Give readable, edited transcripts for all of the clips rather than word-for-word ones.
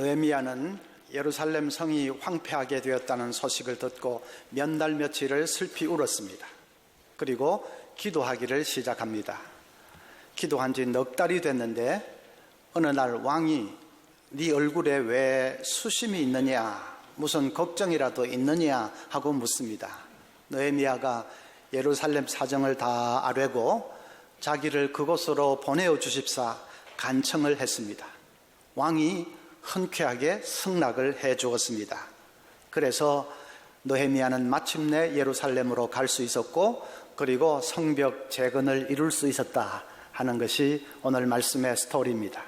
느헤미야는 예루살렘 성이 황폐하게 되었다는 소식을 듣고 몇 날 며칠을 슬피 울었습니다. 그리고 기도하기를 시작합니다. 기도한 지 넉 달이 됐는데 어느 날 왕이 네 얼굴에 왜 수심이 있느냐, 무슨 걱정이라도 있느냐 하고 묻습니다. 느헤미야가 예루살렘 사정을 다 아뢰고 자기를 그곳으로 보내어 주십사 간청을 했습니다. 왕이 흔쾌하게 승낙을 해 주었습니다. 그래서 느헤미야는 마침내 예루살렘으로 갈 수 있었고, 그리고 성벽 재건을 이룰 수 있었다 하는 것이 오늘 말씀의 스토리입니다.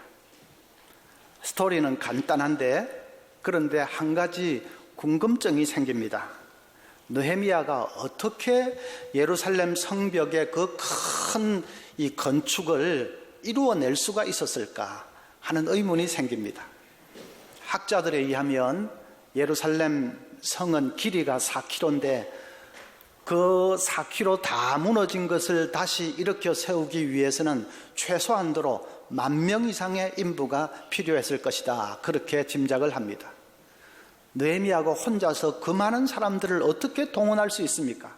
스토리는 간단한데, 그런데 한 가지 궁금증이 생깁니다. 느헤미야가 어떻게 예루살렘 성벽의 그 큰 이 건축을 이루어낼 수가 있었을까 하는 의문이 생깁니다. 학자들에 의하면 예루살렘 성은 길이가 4km인데 그 4km 다 무너진 것을 다시 일으켜 세우기 위해서는 최소한도로 10,000명 이상의 인부가 필요했을 것이다, 그렇게 짐작을 합니다. 느헤미야가 혼자서 그 많은 사람들을 어떻게 동원할 수 있습니까?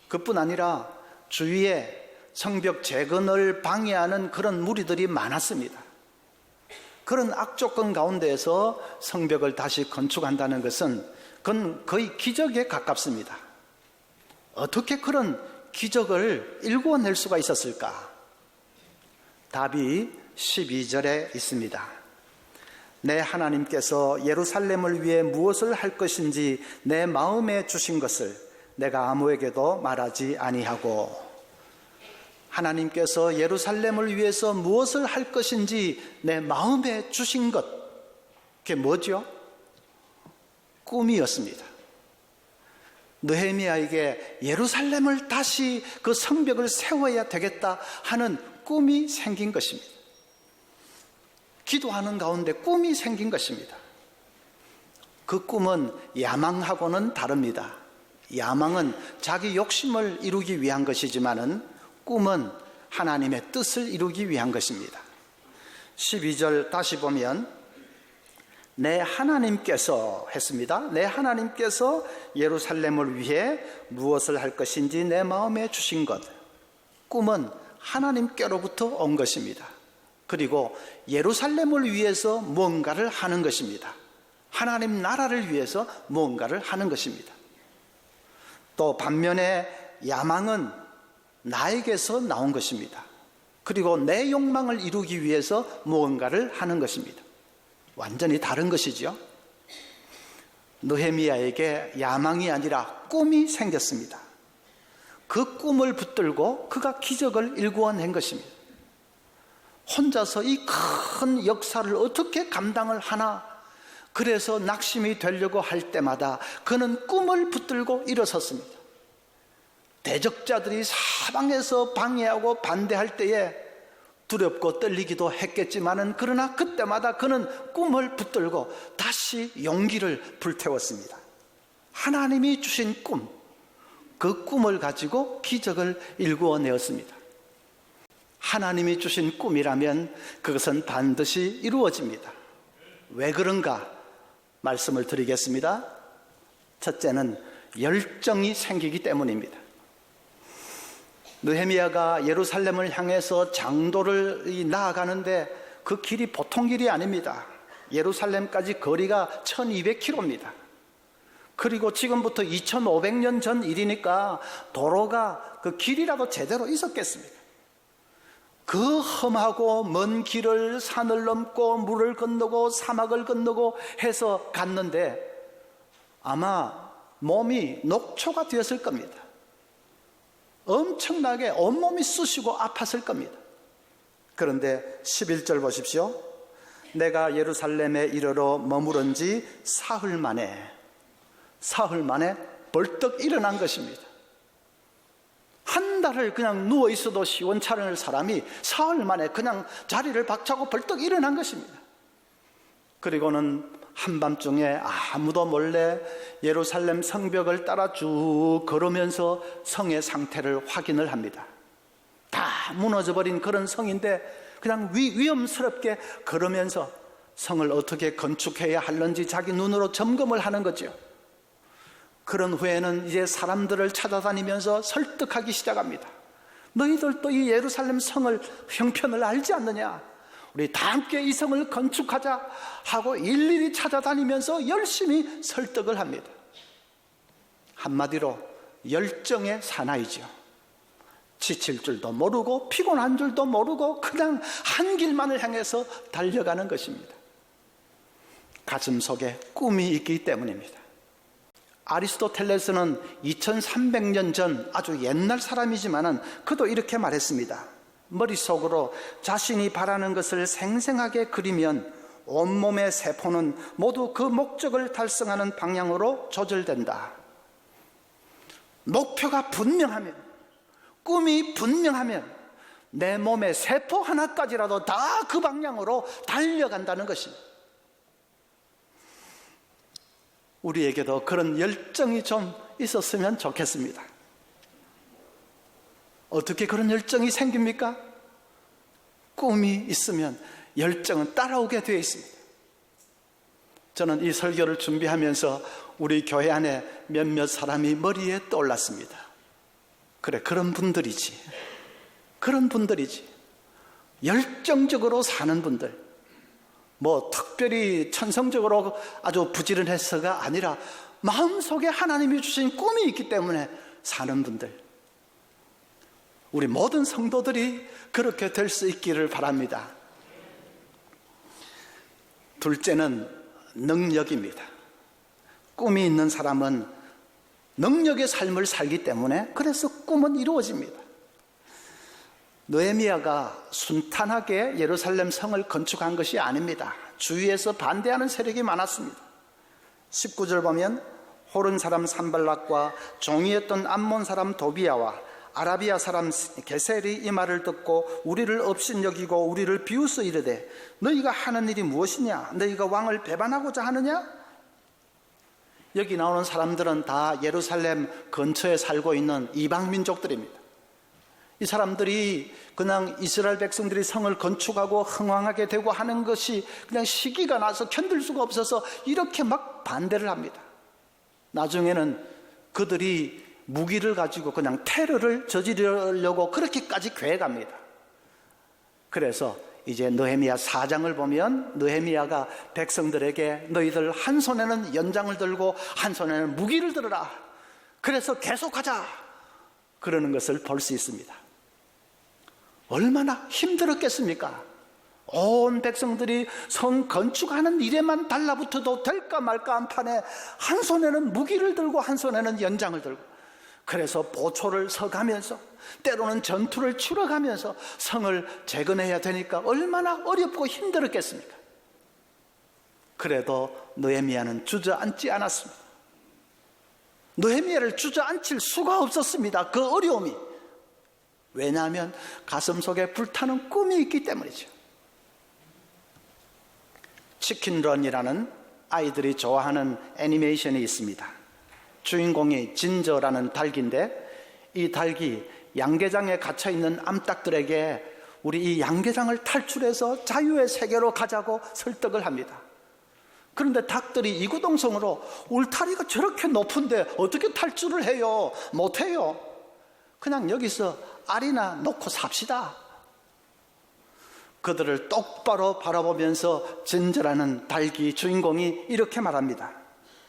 그뿐 아니라 주위에 성벽 재건을 방해하는 그런 무리들이 많았습니다. 그런 악조건 가운데에서 성벽을 다시 건축한다는 것은 그건 거의 기적에 가깝습니다. 어떻게 그런 기적을 일구어낼 수가 있었을까? 답이 12절에 있습니다. 내 하나님께서 예루살렘을 위해 무엇을 할 것인지 내 마음에 주신 것을 내가 아무에게도 말하지 아니하고, 하나님께서 예루살렘을 위해서 무엇을 할 것인지 내 마음에 주신 것, 그게 뭐죠? 꿈이었습니다. 느헤미야에게 예루살렘을 다시 그 성벽을 세워야 되겠다 하는 꿈이 생긴 것입니다. 기도하는 가운데 꿈이 생긴 것입니다. 그 꿈은 야망하고는 다릅니다. 야망은 자기 욕심을 이루기 위한 것이지만은 꿈은 하나님의 뜻을 이루기 위한 것입니다. 12절 다시 보면 내 하나님께서 했습니다. 내 하나님께서 예루살렘을 위해 무엇을 할 것인지 내 마음에 주신 것. 꿈은 하나님께로부터 온 것입니다. 그리고 예루살렘을 위해서 무언가를 하는 것입니다. 하나님 나라를 위해서 무언가를 하는 것입니다. 또 반면에 야망은 나에게서 나온 것입니다. 그리고 내 욕망을 이루기 위해서 무언가를 하는 것입니다. 완전히 다른 것이죠. 느헤미야에게 야망이 아니라 꿈이 생겼습니다. 그 꿈을 붙들고 그가 기적을 일구어낸 것입니다. 혼자서 이 큰 역사를 어떻게 감당을 하나, 그래서 낙심이 되려고 할 때마다 그는 꿈을 붙들고 일어섰습니다. 대적자들이 사방에서 방해하고 반대할 때에 두렵고 떨리기도 했겠지만은, 그러나 그때마다 그는 꿈을 붙들고 다시 용기를 불태웠습니다. 하나님이 주신 꿈, 그 꿈을 가지고 기적을 일구어내었습니다. 하나님이 주신 꿈이라면 그것은 반드시 이루어집니다. 왜 그런가 말씀을 드리겠습니다. 첫째는 열정이 생기기 때문입니다. 느헤미야가 예루살렘을 향해서 장도를 나아가는데 그 길이 보통 길이 아닙니다. 예루살렘까지 거리가 1200km입니다. 그리고 지금부터 2500년 전 일이니까 도로가, 그 길이라도 제대로 있었겠습니까? 그 험하고 먼 길을 산을 넘고 물을 건너고 사막을 건너고 해서 갔는데 아마 몸이 녹초가 되었을 겁니다. 엄청나게 온몸이 쑤시고 아팠을 겁니다. 그런데 11절 보십시오. 내가 예루살렘에 이르러 머무른 지 사흘 만에 벌떡 일어난 것입니다. 한 달을 그냥 누워 있어도 시원찮을 사람이 사흘 만에 그냥 자리를 박차고 벌떡 일어난 것입니다. 그리고는 한밤중에 아무도 몰래 예루살렘 성벽을 따라 쭉 걸으면서 성의 상태를 확인을 합니다. 다 무너져버린 그런 성인데 그냥 위험스럽게 걸으면서 성을 어떻게 건축해야 하는지 자기 눈으로 점검을 하는 거죠. 그런 후에는 이제 사람들을 찾아다니면서 설득하기 시작합니다. 너희들도 이 예루살렘 성을 형편을 알지 않느냐? 우리 다 함께 이 성을 건축하자 하고 일일이 찾아다니면서 열심히 설득을 합니다. 한마디로 열정의 사나이죠. 지칠 줄도 모르고 피곤한 줄도 모르고 그냥 한 길만을 향해서 달려가는 것입니다. 가슴 속에 꿈이 있기 때문입니다. 아리스토텔레스는 2300년 전 아주 옛날 사람이지만은 그도 이렇게 말했습니다. 머릿속으로 자신이 바라는 것을 생생하게 그리면 온몸의 세포는 모두 그 목적을 달성하는 방향으로 조절된다. 목표가 분명하면, 꿈이 분명하면 내 몸의 세포 하나까지라도 다 그 방향으로 달려간다는 것입니다. 우리에게도 그런 열정이 좀 있었으면 좋겠습니다. 어떻게 그런 열정이 생깁니까? 꿈이 있으면 열정은 따라오게 되어 있습니다. 저는 이 설교를 준비하면서 우리 교회 안에 몇몇 사람이 머리에 떠올랐습니다. 그래, 그런 분들이지. 그런 분들이지. 열정적으로 사는 분들. 뭐 특별히 천성적으로 아주 부지런해서가 아니라 마음속에 하나님이 주신 꿈이 있기 때문에 사는 분들. 우리 모든 성도들이 그렇게 될 수 있기를 바랍니다. 둘째는 능력입니다. 꿈이 있는 사람은 능력의 삶을 살기 때문에 그래서 꿈은 이루어집니다. 느헤미야가 순탄하게 예루살렘 성을 건축한 것이 아닙니다. 주위에서 반대하는 세력이 많았습니다. 19절 보면 호른 사람 산발락과 종이었던 암몬 사람 도비야와 아라비아 사람 게셀이 이 말을 듣고 우리를 업신여기고 우리를 비웃어 이르되 너희가 하는 일이 무엇이냐? 너희가 왕을 배반하고자 하느냐? 여기 나오는 사람들은 다 예루살렘 근처에 살고 있는 이방 민족들입니다. 이 사람들이 그냥 이스라엘 백성들이 성을 건축하고 흥왕하게 되고 하는 것이 그냥 시기가 나서 견딜 수가 없어서 이렇게 막 반대를 합니다. 나중에는 그들이 무기를 가지고 그냥 테러를 저지르려고 그렇게까지 계획합니다. 그래서 이제 느헤미야 4장을 보면 느헤미야가 백성들에게 너희들 한 손에는 연장을 들고 한 손에는 무기를 들어라. 그래서 계속하자. 그러는 것을 볼 수 있습니다. 얼마나 힘들었겠습니까? 온 백성들이 성 건축하는 일에만 달라붙어도 될까 말까 한 판에 한 손에는 무기를 들고 한 손에는 연장을 들고 그래서 보초를 서가면서 때로는 전투를 치러가면서 성을 재건해야 되니까 얼마나 어렵고 힘들었겠습니까? 그래도 느헤미야는 주저앉지 않았습니다. 느헤미야를 주저앉힐 수가 없었습니다. 그 어려움이. 왜냐하면 가슴속에 불타는 꿈이 있기 때문이죠. 치킨런이라는 아이들이 좋아하는 애니메이션이 있습니다. 주인공이 진저라는 닭인데 이 닭이 양계장에 갇혀있는 암탉들에게 우리 이 양계장을 탈출해서 자유의 세계로 가자고 설득을 합니다. 그런데 닭들이 이구동성으로 울타리가 저렇게 높은데 어떻게 탈출을 해요? 못해요. 그냥 여기서 알이나 놓고 삽시다. 그들을 똑바로 바라보면서 진저라는 닭이 주인공이 이렇게 말합니다.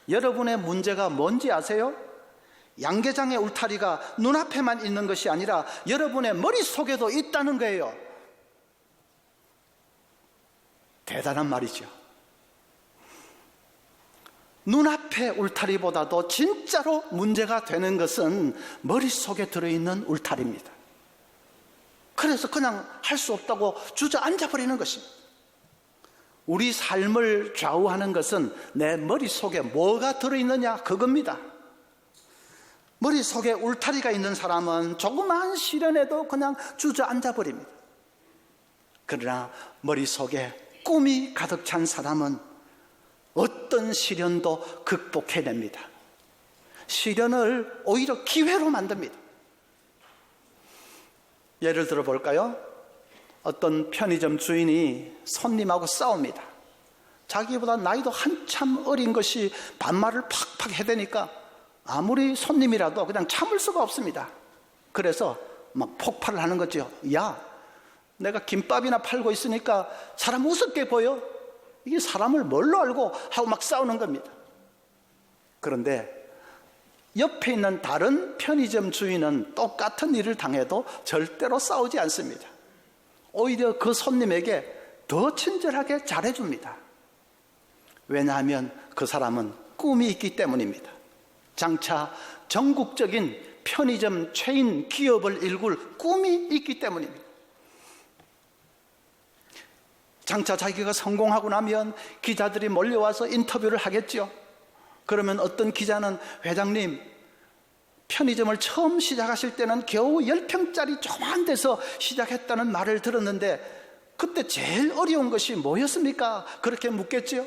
여러분의 문제가 뭔지 아세요? 양계장의 울타리가 눈앞에만 있는 것이 아니라 여러분의 머릿속에도 있다는 거예요. 대단한 말이죠. 눈앞의 울타리보다도 진짜로 문제가 되는 것은 머릿속에 들어있는 울타리입니다. 그래서 그냥 할 수 없다고 주저앉아버리는 것입니다. 우리 삶을 좌우하는 것은 내 머릿속에 뭐가 들어있느냐 그겁니다. 머릿속에 울타리가 있는 사람은 조그마한 시련에도 그냥 주저앉아버립니다. 그러나 머릿속에 꿈이 가득 찬 사람은 어떤 시련도 극복해냅니다. 시련을 오히려 기회로 만듭니다. 예를 들어 볼까요? 어떤 편의점 주인이 손님하고 싸웁니다. 자기보다 나이도 한참 어린 것이 반말을 팍팍 해대니까 아무리 손님이라도 그냥 참을 수가 없습니다. 그래서 막 폭발을 하는 거죠. 야, 내가 김밥이나 팔고 있으니까 사람 우습게 보여? 이게 사람을 뭘로 알고? 하고 막 싸우는 겁니다. 그런데 옆에 있는 다른 편의점 주인은 똑같은 일을 당해도 절대로 싸우지 않습니다. 오히려 그 손님에게 더 친절하게 잘해줍니다. 왜냐하면 그 사람은 꿈이 있기 때문입니다. 장차 전국적인 편의점 체인 기업을 일굴 꿈이 있기 때문입니다. 장차 자기가 성공하고 나면 기자들이 몰려와서 인터뷰를 하겠죠. 그러면 어떤 기자는 회장님, 편의점을 처음 시작하실 때는 겨우 10평짜리 조그만 데서 시작했다는 말을 들었는데 그때 제일 어려운 것이 뭐였습니까? 그렇게 묻겠죠.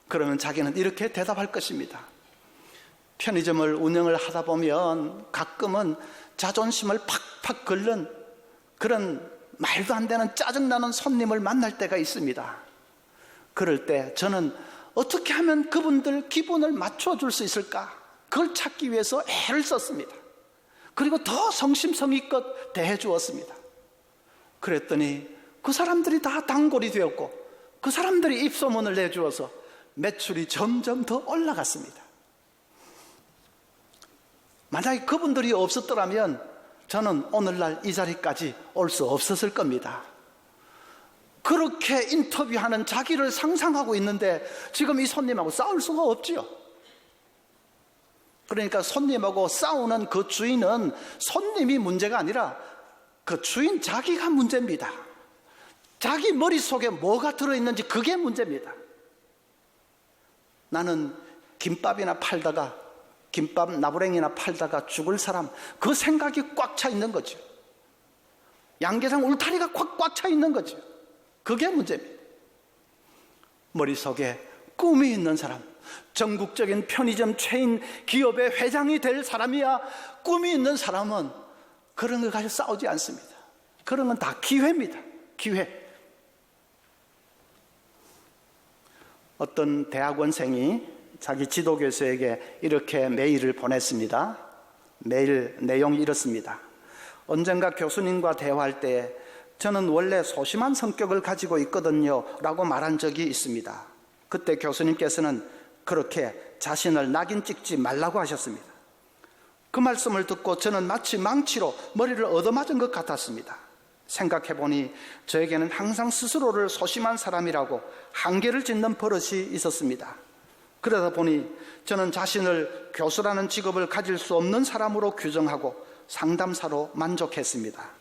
그러면 자기는 이렇게 대답할 것입니다. 편의점을 운영을 하다 보면 가끔은 자존심을 팍팍 긁는 그런 말도 안 되는 짜증나는 손님을 만날 때가 있습니다. 그럴 때 저는 어떻게 하면 그분들 기분을 맞춰줄 수 있을까? 그걸 찾기 위해서 애를 썼습니다. 그리고 더 성심성의껏 대해 주었습니다. 그랬더니 그 사람들이 다 단골이 되었고 그 사람들이 입소문을 내주어서 매출이 점점 더 올라갔습니다. 만약에 그분들이 없었더라면 저는 오늘날 이 자리까지 올 수 없었을 겁니다. 그렇게 인터뷰하는 자기를 상상하고 있는데 지금 이 손님하고 싸울 수가 없지요. 그러니까 손님하고 싸우는 그 주인은 손님이 문제가 아니라 그 주인 자기가 문제입니다. 자기 머릿속에 뭐가 들어있는지 그게 문제입니다. 나는 김밥이나 팔다가 김밥 나부랭이나 팔다가 죽을 사람, 그 생각이 꽉 차 있는 거죠. 양계장 울타리가 꽉 차 있는 거죠. 그게 문제입니다. 머릿속에 꿈이 있는 사람, 전국적인 편의점 체인 기업의 회장이 될 사람이야. 꿈이 있는 사람은 그런 걸 가지고 싸우지 않습니다. 그런 건 다 기회입니다. 기회. 어떤 대학원생이 자기 지도교수에게 이렇게 메일을 보냈습니다. 메일 내용이 이렇습니다. 언젠가 교수님과 대화할 때 저는 원래 소심한 성격을 가지고 있거든요 라고 말한 적이 있습니다. 그때 교수님께서는 그렇게 자신을 낙인 찍지 말라고 하셨습니다. 그 말씀을 듣고 저는 마치 망치로 머리를 얻어맞은 것 같았습니다. 생각해보니 저에게는 항상 스스로를 소심한 사람이라고 한계를 짓는 버릇이 있었습니다. 그러다 보니 저는 자신을 교수라는 직업을 가질 수 없는 사람으로 규정하고 상담사로 만족했습니다.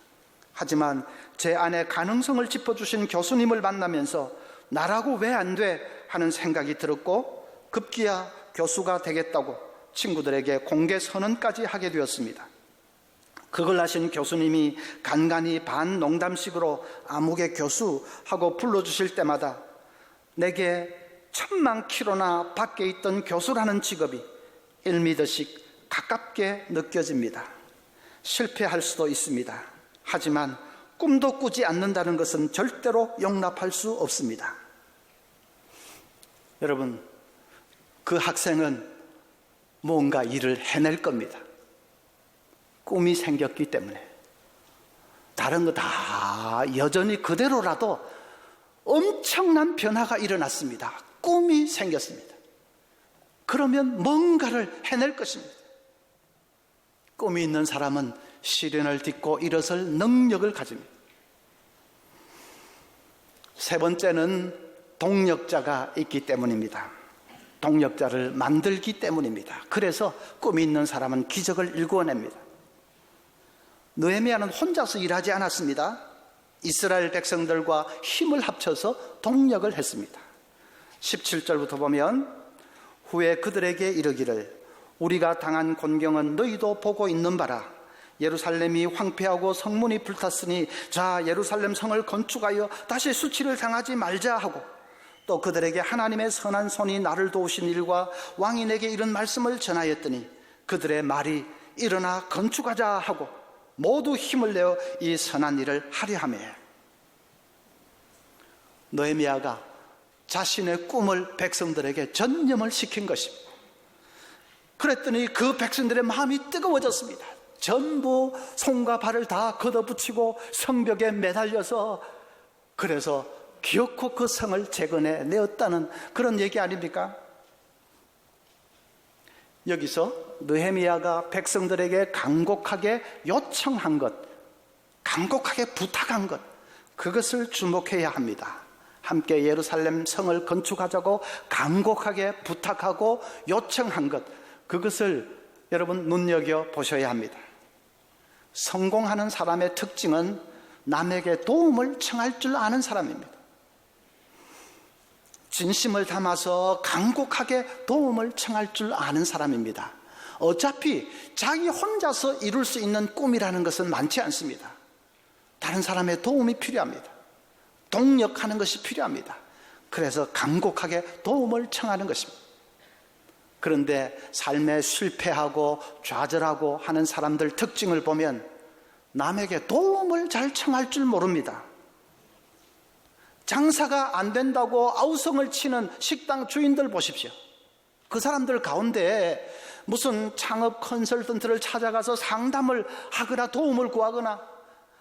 하지만 제 안에 가능성을 짚어주신 교수님을 만나면서 나라고 왜 안 돼? 하는 생각이 들었고 급기야 교수가 되겠다고 친구들에게 공개 선언까지 하게 되었습니다. 그걸 아신 교수님이 간간히 반농담식으로 아무개 교수하고 불러주실 때마다 내게 1000만 킬로나 밖에 있던 교수라는 직업이 1미터씩 가깝게 느껴집니다. 실패할 수도 있습니다. 하지만 꿈도 꾸지 않는다는 것은 절대로 용납할 수 없습니다. 여러분, 그 학생은 뭔가 일을 해낼 겁니다. 꿈이 생겼기 때문에. 다른 거 다 여전히 그대로라도 엄청난 변화가 일어났습니다. 꿈이 생겼습니다. 그러면 뭔가를 해낼 것입니다. 꿈이 있는 사람은 시련을 딛고 일어설 능력을 가집니다. 세 번째는 동력자가 있기 때문입니다. 동력자를 만들기 때문입니다. 그래서 꿈이 있는 사람은 기적을 일궈냅니다. 느헤미야는 혼자서 일하지 않았습니다. 이스라엘 백성들과 힘을 합쳐서 동력을 했습니다. 17절부터 보면 후에 그들에게 이르기를 우리가 당한 곤경은 너희도 보고 있는 바라. 예루살렘이 황폐하고 성문이 불탔으니 자 예루살렘 성을 건축하여 다시 수치를 당하지 말자 하고 또 그들에게 하나님의 선한 손이 나를 도우신 일과 왕이 내게 이런 말씀을 전하였더니 그들의 말이 일어나 건축하자 하고 모두 힘을 내어 이 선한 일을 하려 하며 느헤미야가 자신의 꿈을 백성들에게 전념을 시킨 것입니다. 그랬더니 그 백성들의 마음이 뜨거워졌습니다. 전부 손과 발을 다 걷어붙이고 성벽에 매달려서, 그래서 기어코 그 성을 재건해 내었다는 그런 얘기 아닙니까? 여기서 느헤미야가 백성들에게 간곡하게 요청한 것, 간곡하게 부탁한 것, 그것을 주목해야 합니다. 함께 예루살렘 성을 건축하자고 간곡하게 부탁하고 요청한 것, 그것을 여러분 눈여겨 보셔야 합니다. 성공하는 사람의 특징은 남에게 도움을 청할 줄 아는 사람입니다. 진심을 담아서 간곡하게 도움을 청할 줄 아는 사람입니다. 어차피 자기 혼자서 이룰 수 있는 꿈이라는 것은 많지 않습니다. 다른 사람의 도움이 필요합니다. 동력하는 것이 필요합니다. 그래서 간곡하게 도움을 청하는 것입니다. 그런데 삶에 실패하고 좌절하고 하는 사람들 특징을 보면 남에게 도움을 잘 청할 줄 모릅니다. 장사가 안 된다고 아우성을 치는 식당 주인들 보십시오. 그 사람들 가운데 무슨 창업 컨설턴트를 찾아가서 상담을 하거나 도움을 구하거나,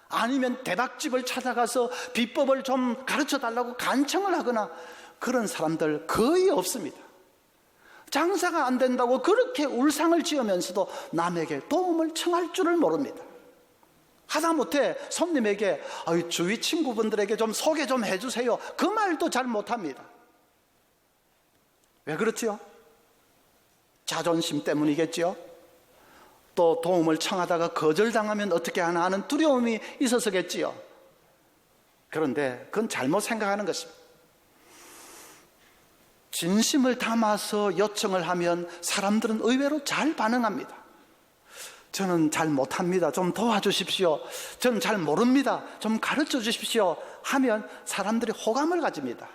아니면 대박집을 찾아가서 비법을 좀 가르쳐 달라고 간청을 하거나, 그런 사람들 거의 없습니다. 장사가 안 된다고 그렇게 울상을 지으면서도 남에게 도움을 청할 줄을 모릅니다. 하다못해 손님에게 주위 친구분들에게 좀 소개 좀 해주세요, 그 말도 잘 못합니다. 왜 그렇지요? 자존심 때문이겠지요? 또 도움을 청하다가 거절당하면 어떻게 하나 하는 두려움이 있어서겠지요. 그런데 그건 잘못 생각하는 것입니다. 진심을 담아서 요청을 하면 사람들은 의외로 잘 반응합니다. 저는 잘 못합니다, 좀 도와주십시오. 저는 잘 모릅니다, 좀 가르쳐 주십시오 하면 사람들이 호감을 가집니다.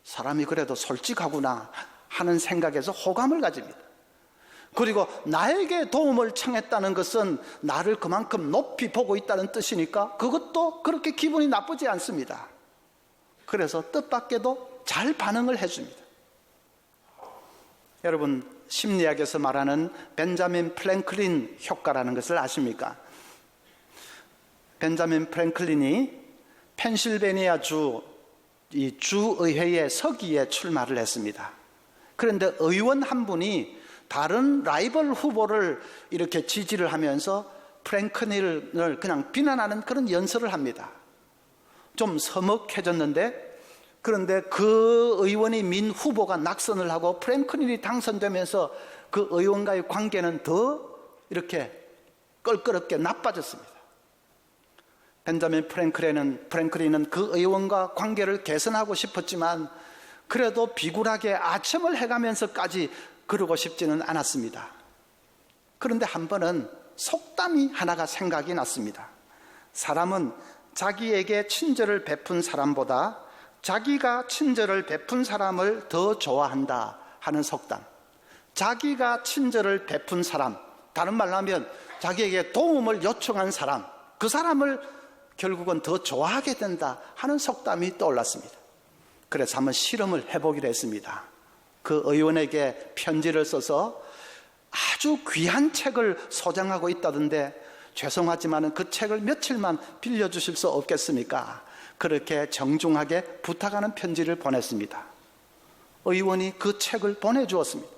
사람이 그래도 솔직하구나 하는 생각에서 호감을 가집니다. 그리고 나에게 도움을 청했다는 것은 나를 그만큼 높이 보고 있다는 뜻이니까 그것도 그렇게 기분이 나쁘지 않습니다. 그래서 뜻밖에도 잘 반응을 해줍니다. 여러분, 심리학에서 말하는 벤자민 프랭클린 효과라는 것을 아십니까? 벤자민 프랭클린이 펜실베니아 주의회의 서기에 출마를 했습니다. 그런데 의원 한 분이 다른 라이벌 후보를 이렇게 지지를 하면서 프랭클린을 그냥 비난하는 그런 연설을 합니다. 좀 서먹해졌는데, 그런데 그 의원이 민 후보가 낙선을 하고 프랭클린이 당선되면서 그 의원과의 관계는 더 이렇게 껄끄럽게 나빠졌습니다. 벤자민 프랭클린은 그 의원과 관계를 개선하고 싶었지만 그래도 비굴하게 아첨을 해가면서까지 그러고 싶지는 않았습니다. 그런데 한 번은 속담이 하나가 생각이 났습니다. 사람은 자기에게 친절을 베푼 사람보다 자기가 친절을 베푼 사람을 더 좋아한다 하는 속담. 자기가 친절을 베푼 사람, 다른 말로 하면 자기에게 도움을 요청한 사람, 그 사람을 결국은 더 좋아하게 된다 하는 속담이 떠올랐습니다. 그래서 한번 실험을 해보기로 했습니다. 그 의원에게 편지를 써서 아주 귀한 책을 소장하고 있다던데 죄송하지만 그 책을 며칠만 빌려주실 수 없겠습니까? 그렇게 정중하게 부탁하는 편지를 보냈습니다. 의원이 그 책을 보내주었습니다.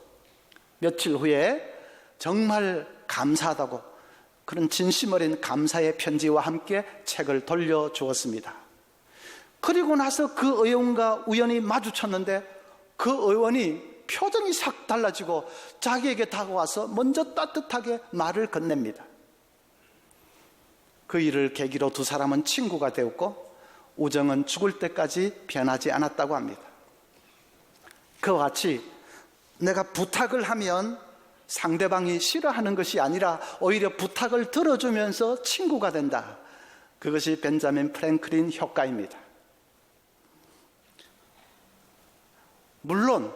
며칠 후에 정말 감사하다고 그런 진심 어린 감사의 편지와 함께 책을 돌려주었습니다. 그리고 나서 그 의원과 우연히 마주쳤는데 그 의원이 표정이 싹 달라지고 자기에게 다가와서 먼저 따뜻하게 말을 건넵니다. 그 일을 계기로 두 사람은 친구가 되었고 우정은 죽을 때까지 변하지 않았다고 합니다. 그와 같이 내가 부탁을 하면 상대방이 싫어하는 것이 아니라 오히려 부탁을 들어주면서 친구가 된다. 그것이 벤자민 프랭클린 효과입니다. 물론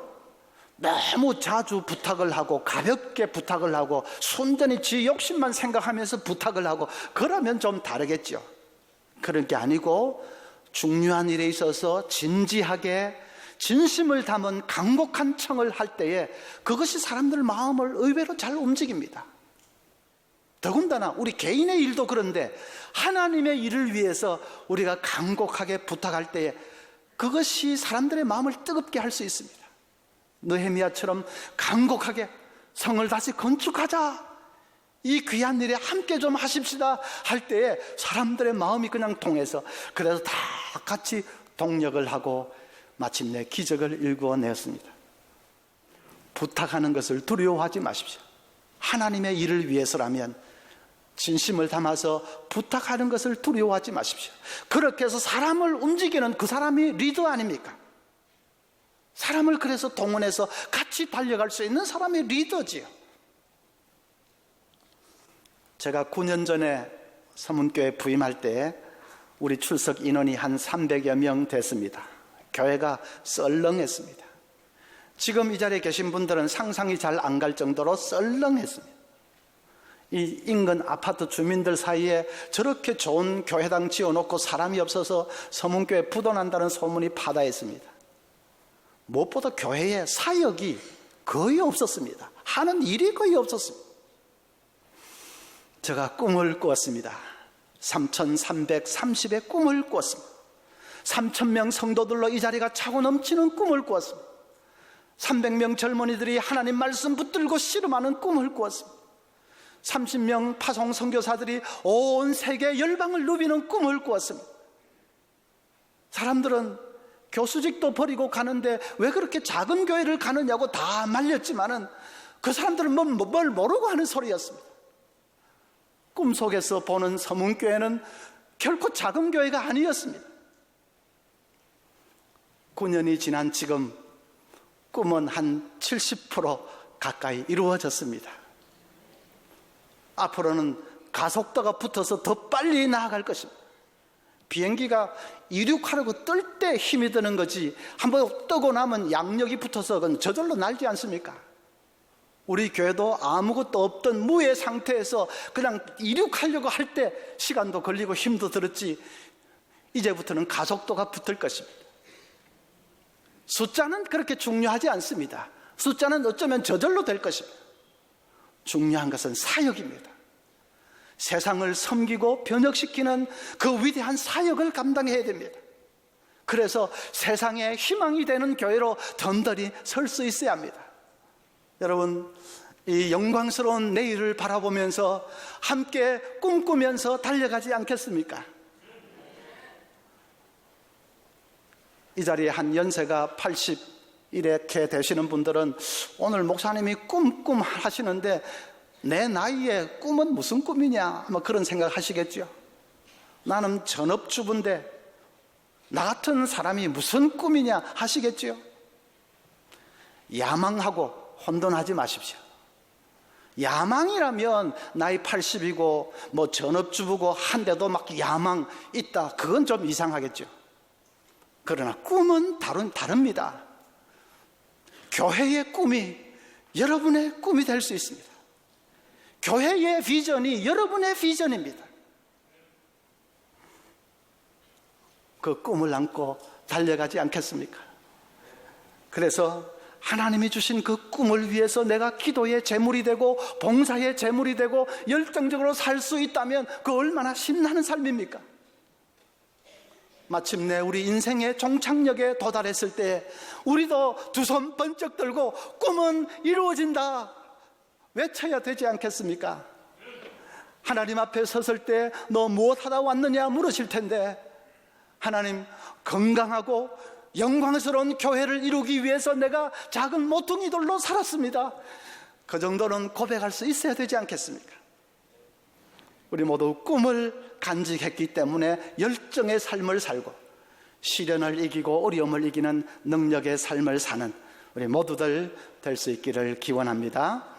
너무 자주 부탁을 하고 가볍게 부탁을 하고 순전히 지 욕심만 생각하면서 부탁을 하고 그러면 좀 다르겠죠. 그런 게 아니고 중요한 일에 있어서 진지하게 진심을 담은 간곡한 청을 할 때에 그것이 사람들 마음을 의외로 잘 움직입니다. 더군다나 우리 개인의 일도 그런데 하나님의 일을 위해서 우리가 간곡하게 부탁할 때에 그것이 사람들의 마음을 뜨겁게 할 수 있습니다. 느헤미야처럼 간곡하게 성을 다시 건축하자, 이 귀한 일에 함께 좀 하십시다 할 때에 사람들의 마음이 그냥 통해서, 그래서 다 같이 동력을 하고 마침내 기적을 일구어내었습니다. 부탁하는 것을 두려워하지 마십시오. 하나님의 일을 위해서라면 진심을 담아서 부탁하는 것을 두려워하지 마십시오. 그렇게 해서 사람을 움직이는 그 사람이 리더 아닙니까? 사람을 그래서 동원해서 같이 달려갈 수 있는 사람이 리더지요. 제가 9년 전에 서문교회 부임할 때 우리 출석 인원이 한 300여 명 됐습니다. 교회가 썰렁했습니다. 지금 이 자리에 계신 분들은 상상이 잘 안 갈 정도로 썰렁했습니다. 이 인근 아파트 주민들 사이에 저렇게 좋은 교회당 지어놓고 사람이 없어서 서문교회 부도난다는 소문이 파다했습니다. 무엇보다 교회에 사역이 거의 없었습니다. 하는 일이 거의 없었습니다. 제가 꿈을 꾸었습니다. 3,330의 꿈을 꾸었습니다. 3,000명 성도들로 이 자리가 차고 넘치는 꿈을 꾸었습니다. 300명 젊은이들이 하나님 말씀 붙들고 씨름하는 꿈을 꾸었습니다. 30명 파송 선교사들이 온 세계 열방을 누비는 꿈을 꾸었습니다. 사람들은 교수직도 버리고 가는데 왜 그렇게 작은 교회를 가느냐고 다 말렸지만은 그 사람들은 뭘 모르고 하는 소리였습니다. 꿈속에서 보는 서문교회는 결코 작은 교회가 아니었습니다. 9년이 지난 지금 꿈은 한 70% 가까이 이루어졌습니다. 앞으로는 가속도가 붙어서 더 빨리 나아갈 것입니다. 비행기가 이륙하려고 뜰 때 힘이 드는 거지 한번 뜨고 나면 양력이 붙어서 그건 저절로 날지 않습니까? 우리 교회도 아무것도 없던 무의 상태에서 그냥 이륙하려고 할 때 시간도 걸리고 힘도 들었지 이제부터는 가속도가 붙을 것입니다. 숫자는 그렇게 중요하지 않습니다. 숫자는 어쩌면 저절로 될 것입니다. 중요한 것은 사역입니다. 세상을 섬기고 변혁시키는 그 위대한 사역을 감당해야 됩니다. 그래서 세상에 희망이 되는 교회로 던더니 설 수 있어야 합니다. 여러분, 이 영광스러운 내일을 바라보면서 함께 꿈꾸면서 달려가지 않겠습니까? 이 자리에 한 연세가 80이렇게 되시는 분들은 오늘 목사님이 꿈 하시는데 내 나이에 꿈은 무슨 꿈이냐 뭐 그런 생각 하시겠죠. 나는 전업주부인데 나 같은 사람이 무슨 꿈이냐 하시겠죠. 야망하고 혼돈하지 마십시오. 야망이라면 나이 80이고 뭐 전업주부고 한데도 막 야망 있다, 그건 좀 이상하겠죠. 그러나 꿈은 다릅니다. 교회의 꿈이 여러분의 꿈이 될 수 있습니다. 교회의 비전이 여러분의 비전입니다. 그 꿈을 안고 달려가지 않겠습니까? 그래서 하나님이 주신 그 꿈을 위해서 내가 기도의 제물이 되고 봉사의 제물이 되고 열정적으로 살 수 있다면 그 얼마나 신나는 삶입니까? 마침내 우리 인생의 종착역에 도달했을 때 우리도 두 손 번쩍 들고 꿈은 이루어진다 외쳐야 되지 않겠습니까? 하나님 앞에 섰을 때 너 무엇하다 왔느냐 물으실 텐데, 하나님, 건강하고 영광스러운 교회를 이루기 위해서 내가 작은 모퉁이돌로 살았습니다. 그 정도는 고백할 수 있어야 되지 않겠습니까? 우리 모두 꿈을 간직했기 때문에 열정의 삶을 살고 시련을 이기고 어려움을 이기는 능력의 삶을 사는 우리 모두들 될 수 있기를 기원합니다.